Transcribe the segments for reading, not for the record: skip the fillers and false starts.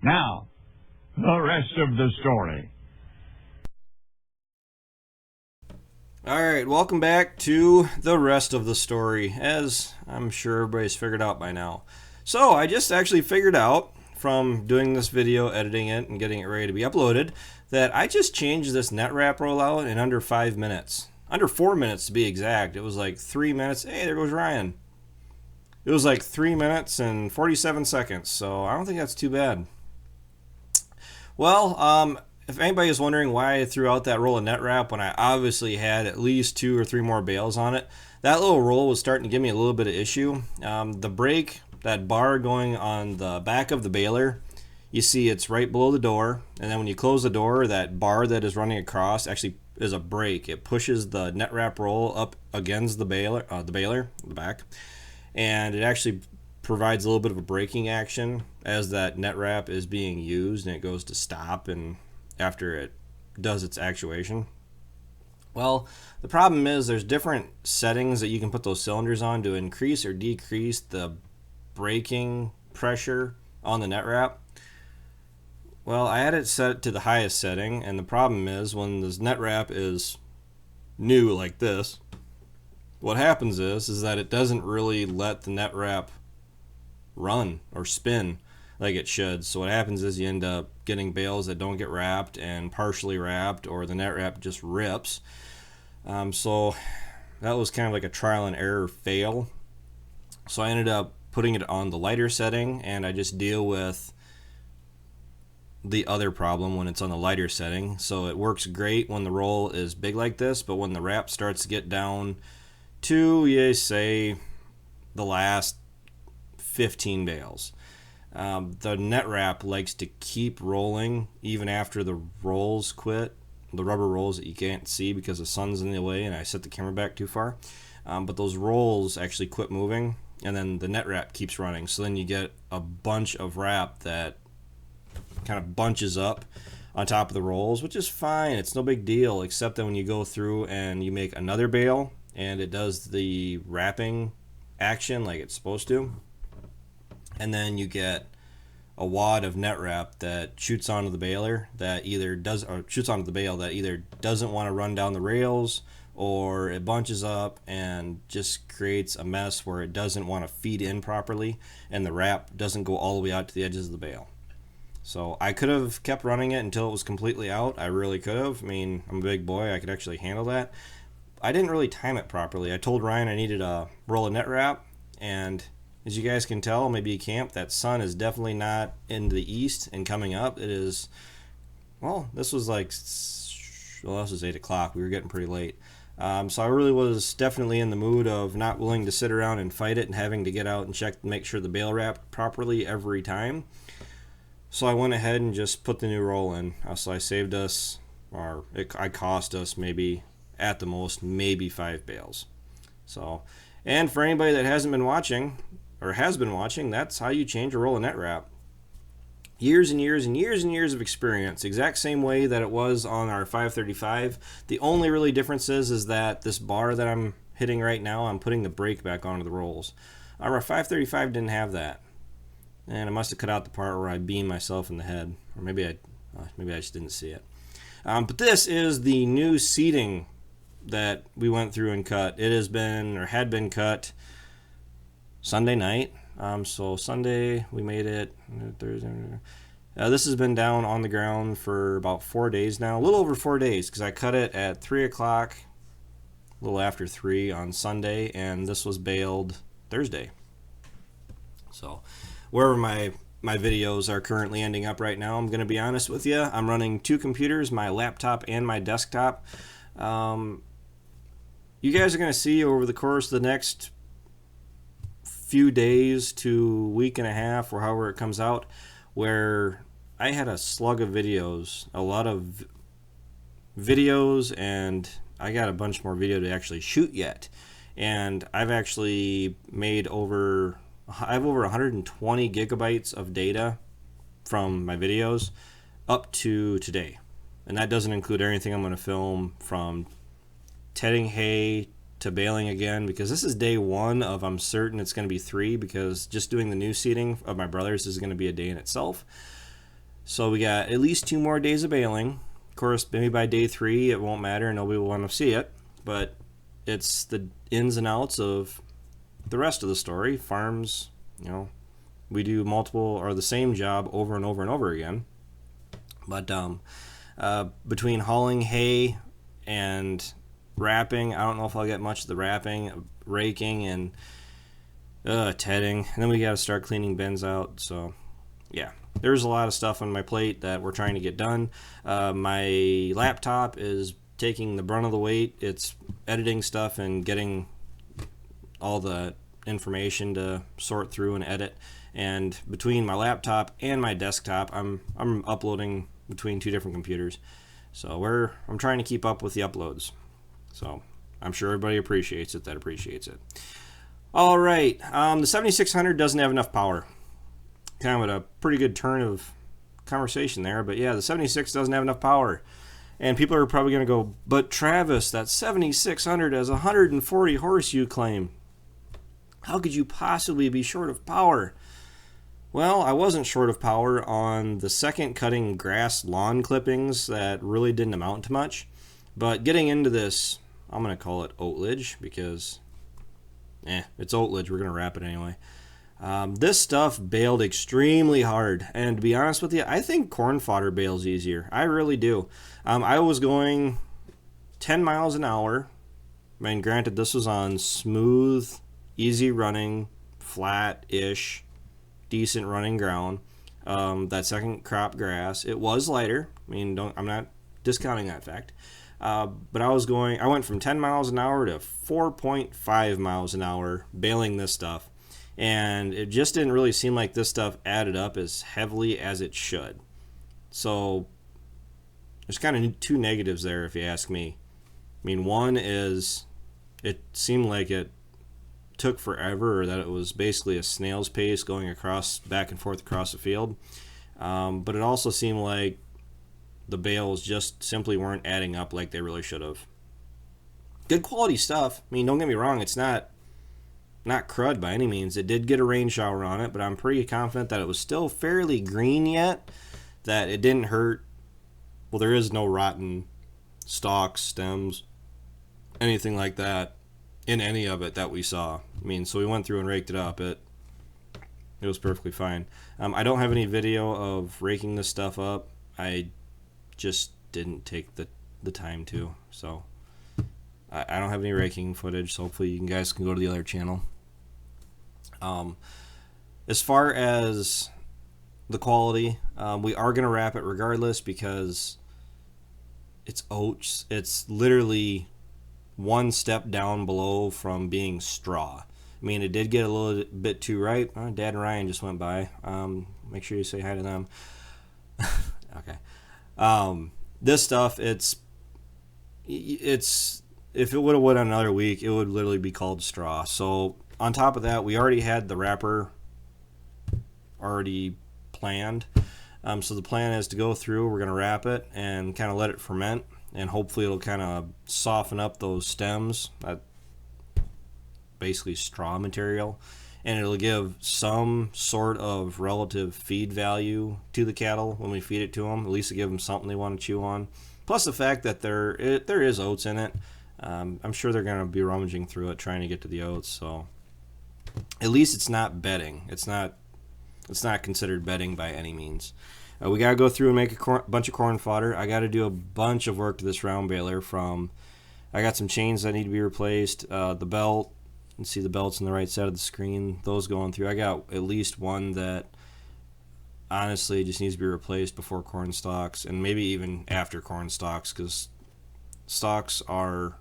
Now, the rest of the story. Alright, welcome back to the rest of the story, as I'm sure everybody's figured out by now. So, I just actually figured out, from doing this video, editing it, and getting it ready to be uploaded, that I just changed this net wrap rollout in under 5 minutes. Under 4 minutes to be exact. It was like 3 minutes. Hey, there goes Ryan. It was like 3 minutes and 47 seconds, so I don't think that's too bad. Well, if anybody is wondering why I threw out that roll of net wrap when I obviously had at least 2 or 3 more bales on it, that little roll was starting to give me a little bit of issue. The brake, that bar going on the back of the baler, you see it's right below the door, and then when you close the door, that bar that is running across actually is a brake. It pushes the net wrap roll up against the baler, the back, and it actually provides a little bit of a braking action as that net wrap is being used, and it goes to stop and after it does its actuation. Well, the problem is there's different settings that you can put those cylinders on to increase or decrease the braking pressure on the net wrap. Well, I had it set to the highest setting, and the problem is when this net wrap is new like this, what happens is that it doesn't really let the net wrap run or spin like it should. So what happens is you end up getting bales that don't get wrapped and partially wrapped, or the net wrap just rips. So that was kind of like a trial and error fail. So I ended up putting it on the lighter setting, and I just deal with the other problem when it's on the lighter setting. So it works great when the roll is big like this, but when the wrap starts to get down to, you say, the last 15 bales, the net wrap likes to keep rolling even after the rolls quit, the rubber rolls that you can't see because the sun's in the way and I set the camera back too far. But those rolls actually quit moving, and then the net wrap keeps running. So then you get a bunch of wrap that kind of bunches up on top of the rolls, which is fine. It's no big deal, except that when you go through and you make another bale and it does the wrapping action like it's supposed to, and then you get a wad of net wrap that shoots onto the baler that either does, or shoots onto the bale that either doesn't want to run down the rails, or it bunches up and just creates a mess where it doesn't want to feed in properly, and the wrap doesn't go all the way out to the edges of the bale. So I could have kept running it until it was completely out. I really could have. I mean, I'm a big boy. I could actually handle that. I didn't really time it properly. I told Ryan I needed a roll of net wrap, and as you guys can tell, maybe you can't, that sun is definitely not in the east and coming up. It is, well, this was like, well, this was 8 o'clock. We were getting pretty late. So I really was definitely in the mood of not willing to sit around and fight it and having to get out and check to make sure the bale wrapped properly every time. So I went ahead and just put the new roll in. So I saved us, or I cost us maybe, at the most, maybe 5 bales. So, and for anybody that hasn't been watching, or has been watching, that's how you change a roll of net wrap. Years and years and years and years of experience. Exact same way that it was on our 535. The only really difference is that this bar that I'm hitting right now, I'm putting the brake back onto the rolls. Our 535 didn't have that. And I must have cut out the part where I beamed myself in the head. Or maybe I just didn't see it. But this is the new seating that we went through and cut. It has been, or had been cut, Sunday night. So Sunday we made it. Thursday. This has been down on the ground for about 4 days now. A little over 4 days, because I cut it at 3 o'clock, a little after 3 on Sunday, and this was baled Thursday. So wherever my videos are currently ending up right now, I'm going to be honest with you, I'm running 2 computers, my laptop and my desktop. You guys are going to see over the course of the next few days to week and a half, or however it comes out, where I had a slug of videos, a lot of videos, and I got a bunch more video to actually shoot yet. And I've actually made I have over 120 gigabytes of data from my videos up to today. And that doesn't include anything I'm going to film from tedding hay to baling again, because this is day 1 of, I'm certain it's going to be 3, because just doing the new seating of my brother's is going to be a day in itself. So we got at least 2 more days of baling. Of course, maybe by day 3 it won't matter, nobody will want to see it, but it's the ins and outs of the rest of the story. Farms, we do multiple or the same job over and over and over again. But between hauling hay and wrapping, I don't know if I'll get much of the wrapping, raking, and tedding, and then we got to start cleaning bins out. So yeah, there's a lot of stuff on my plate that we're trying to get done. My laptop is taking the brunt of the weight. It's editing stuff and getting all the information to sort through and edit. And between my laptop and my desktop, I'm uploading between 2 different computers. So I'm trying to keep up with the uploads. So I'm sure everybody appreciates it that appreciates it. All right, the 7600 doesn't have enough power. Kind of a pretty good turn of conversation there, but yeah, the 76 doesn't have enough power. And people are probably going to go, but Travis, that 7600 has 140 horse you claim. How could you possibly be short of power? Well, I wasn't short of power on the second cutting grass lawn clippings that really didn't amount to much. But getting into this, I'm going to call it oatlage because, it's oatlage. We're going to wrap it anyway. This stuff baled extremely hard. And to be honest with you, I think corn fodder bales easier. I really do. I was going 10 miles an hour. I mean, granted, this was on smooth, easy running, flat-ish, decent running ground. That second crop grass, it was lighter. I mean, I'm not discounting that fact. But I went from 10 miles an hour to 4.5 miles an hour baling this stuff. And it just didn't really seem like this stuff added up as heavily as it should. So there's kind of 2 negatives there, if you ask me. I mean, one is it seemed like it took forever, or that it was basically a snail's pace going back and forth across the field. But it also seemed like the bales just simply weren't adding up like they really should have. Good quality stuff. I mean, don't get me wrong, it's not crud by any means. It did get a rain shower on it, but I'm pretty confident that it was still fairly green yet, that it didn't hurt. Well, there is no rotten stalks, stems, anything like that in any of it that we saw. I mean, so we went through and raked it up. It was perfectly fine. I don't have any video of raking this stuff up. I just didn't take the time to. So I don't have any raking footage, so hopefully you guys can go to the other channel. As far as the quality, we are going to wrap it regardless because it's oats. It's literally one step down below from being straw. I mean, it did get a little bit too ripe. Dad and Ryan just went by. Make sure you say hi to them. Okay. This stuff, it's if it would have went another week, it would literally be called straw. So on top of that, we already had the wrapper already planned. So the plan is to go through, we're going to wrap it and kind of let it ferment, and hopefully it'll kind of soften up those stems, that basically straw material, and it'll give some sort of relative feed value to the cattle when we feed it to them. At least to give them something they want to chew on. Plus the fact that there is oats in it. I'm sure they're going to be rummaging through it trying to get to the oats. So at least it's not bedding. It's not considered bedding by any means. We got to go through and make a bunch of corn fodder. I got to do a bunch of work to this round baler. I got some chains that need to be replaced. The belt. You can see the belts on the right side of the screen. Those going through. I got at least one that honestly just needs to be replaced before corn stalks, and maybe even after corn stalks, because stalks are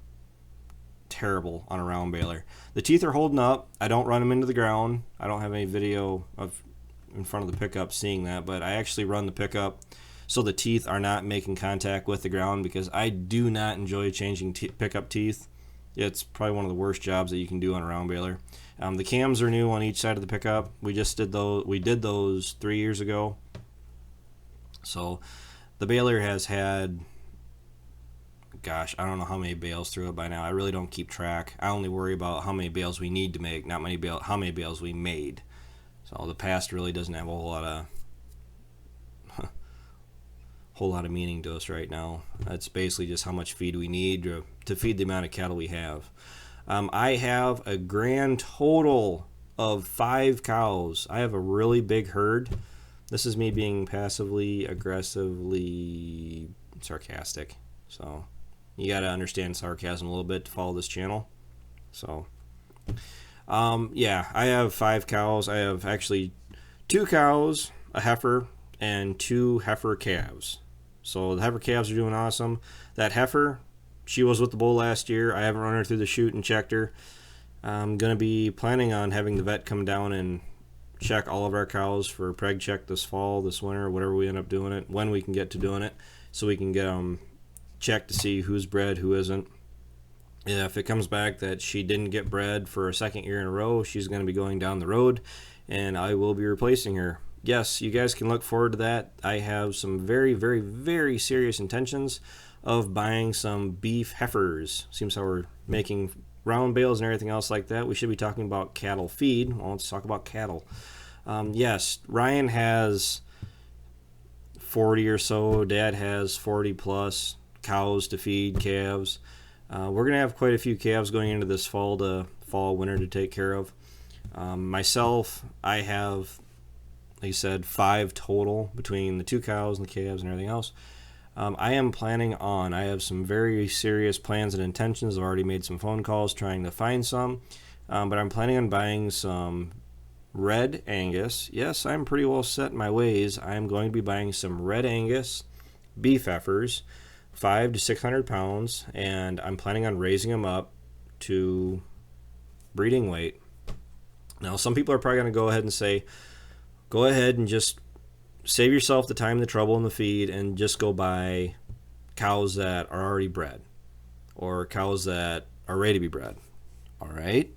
terrible on a round baler. The teeth are holding up. I don't run them into the ground. I don't have any video of in front of the pickup seeing that, but I actually run the pickup so the teeth are not making contact with the ground, because I do not enjoy changing pickup teeth. It's probably one of the worst jobs that you can do on a round baler. The cams are new on each side of the pickup. We did those 3 years ago. So the baler has had, gosh, I don't know how many bales through it by now. I really don't keep track. I only worry about how many bales we need to make, not how many bales we made. So the past really doesn't have a whole lot of whole lot of meaning to us right now. That's basically just how much feed we need to feed the amount of cattle we have. I have a grand total of 5 cows. I have a really big herd. This is me being passively aggressively sarcastic. So you got to understand sarcasm a little bit to follow this channel. So yeah, I have 5 cows. I have actually 2 cows, a heifer, and 2 heifer calves. So the heifer calves are doing awesome. That heifer, she was with the bull last year. I haven't run her through the chute and checked her. I'm going to be planning on having the vet come down and check all of our cows for a preg check this fall, this winter, whatever we end up doing it, when we can get to doing it, so we can get them checked to see who's bred, who isn't. If it comes back that she didn't get bred for a 2nd year in a row, she's going to be going down the road, and I will be replacing her. Yes, you guys can look forward to that. I have some very, very, very serious intentions of buying some beef heifers. Seems how we're making round bales and everything else like that. We should be talking about cattle feed. Well, let's talk about cattle. Yes, Ryan has 40 or so. Dad has 40 plus cows to feed, calves. We're going to have quite a few calves going into this winter to take care of. Myself, I have, like I said, 5 total between the 2 cows and the calves and everything else. I have some very serious plans and intentions. I've already made some phone calls trying to find some, but I'm planning on buying some red Angus. Yes, I'm pretty well set in my ways. I'm going to be buying some red Angus beef heifers, 500 to 600 pounds, and I'm planning on raising them up to breeding weight. Now, some people are probably going to go ahead and say, go ahead and just save yourself the time, the trouble, and the feed, and just go buy cows that are already bred or cows that are ready to be bred. All right.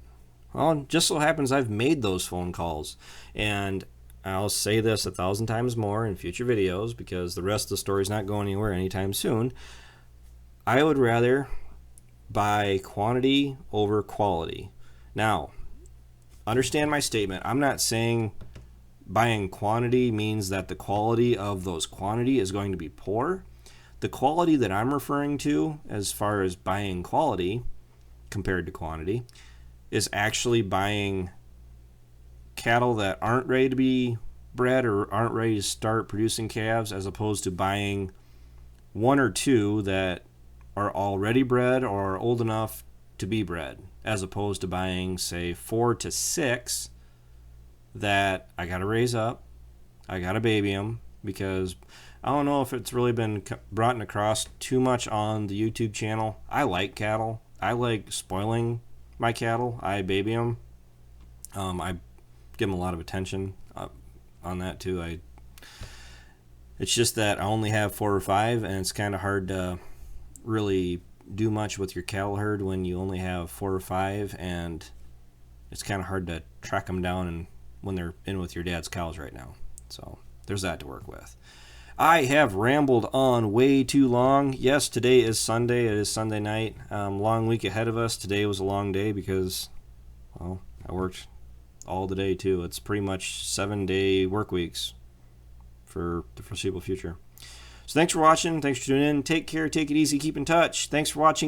Well, it just so happens I've made those phone calls, and I'll say this 1,000 times more in future videos because the rest of the story is not going anywhere anytime soon. I would rather buy quantity over quality. Now, understand my statement. I'm not saying buying quantity means that the quality of those quantity is going to be poor. The quality that I'm referring to as far as buying quality compared to quantity is actually buying cattle that aren't ready to be bred or aren't ready to start producing calves, as opposed to buying 1 or 2 that are already bred or old enough to be bred, as opposed to buying, say, 4 to 6 that I got to raise up, I got to baby them, because I don't know if it's really been brought across too much on the YouTube channel. I like cattle. I like spoiling my cattle. I baby them. I give them a lot of attention on that too. It's just that I only have 4 or 5, and it's kind of hard to really do much with your cattle herd when you only have 4 or 5, and it's kind of hard to track them down and when they're in with your dad's cows right now. So there's that to work with. I have rambled on way too long. Yes, today is Sunday. It is Sunday night. Long week ahead of us. Today was a long day because, well, I worked all the day too. It's pretty much 7-day work weeks for the foreseeable future. So thanks for watching. Thanks for tuning in. Take care. Take it easy. Keep in touch. Thanks for watching.